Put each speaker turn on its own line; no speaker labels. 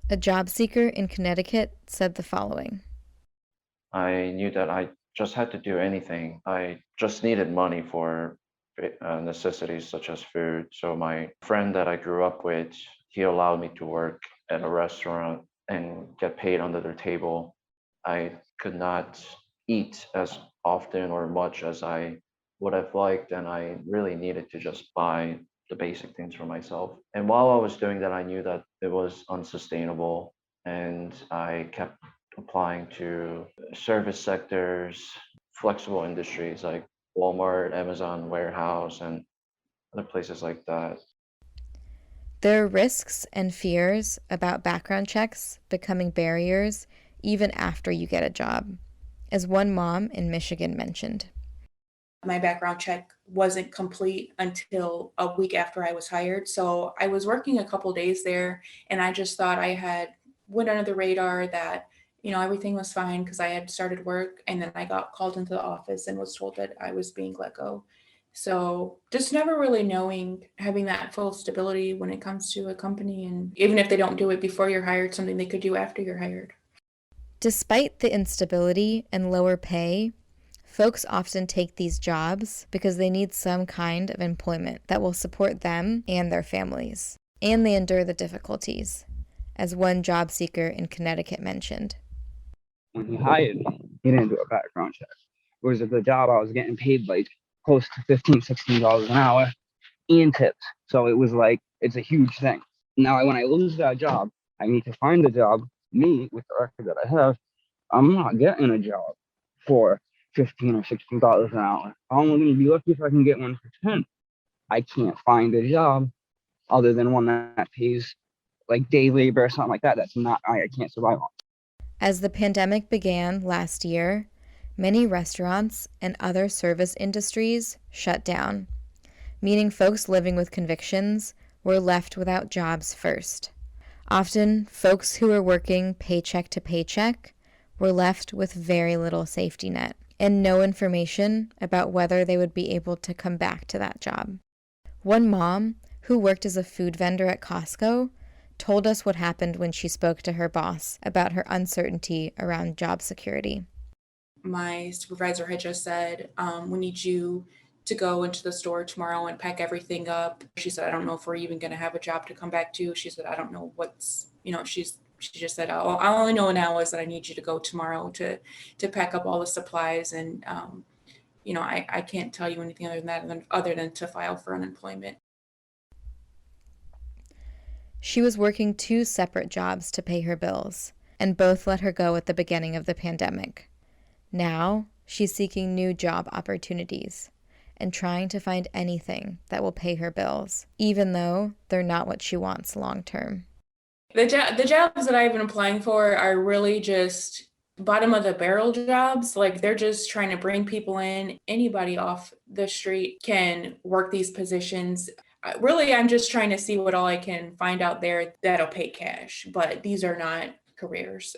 A job seeker in Connecticut said the following.
I knew that I just had to do anything. I just needed money for necessities such as food. So my friend that I grew up with, he allowed me to work at a restaurant and get paid under their table. I could not eat as often or much as I would have liked, and I really needed to just buy the basic things for myself. And while I was doing that, I knew that it was unsustainable, and I kept applying to service sectors, flexible industries like Walmart, Amazon warehouse, and other places like that.
There are risks and fears about background checks becoming barriers even after you get a job, as one mom in Michigan mentioned.
My background check wasn't complete until a week after I was hired. So I was working a couple days there and I just thought I had went under the radar that, everything was fine because I had started work and then I got called into the office and was told that I was being let go. So just never really knowing, having that full stability when it comes to a company, and even if they don't do it before you're hired, something they could do after you're hired.
Despite the instability and lower pay, folks often take these jobs because they need some kind of employment that will support them and their families. And they endure the difficulties, as one job seeker in Connecticut mentioned.
When he hired me, he didn't do a background check. It was a good job. I was getting paid like close to $15, $16 an hour and tips. So it was like, it's a huge thing. Now, when I lose that job, I need to find a job. Me, with the record that I have, I'm not getting a job for 15 or $16 an hour. I'm only going to be lucky if I can get one for 10. I can't find a job other than one that pays like day labor or something like that. That's not, I can't survive on.
As the pandemic began last year, many restaurants and other service industries shut down, meaning folks living with convictions were left without jobs first. Often, folks who were working paycheck to paycheck were left with very little safety net and no information about whether they would be able to come back to that job. One mom, who worked as a food vendor at Costco, told us what happened when she spoke to her boss about her uncertainty around job security.
My supervisor had just said, we need you to go into the store tomorrow and pack everything up. She said, I don't know if we're even going to have a job to come back to. She said, I don't know she just said, oh, I only know now is that I need you to go tomorrow to pack up all the supplies. And, I can't tell you anything other than that, other than to file for unemployment.
She was working two separate jobs to pay her bills, and both let her go at the beginning of the pandemic. Now, she's seeking new job opportunities and trying to find anything that will pay her bills, even though they're not what she wants long term.
The jobs that I've been applying for are really just bottom of the barrel jobs. Like, they're just trying to bring people in. Anybody off the street can work these positions. Really, I'm just trying to see what all I can find out there that'll pay cash, but these are not careers.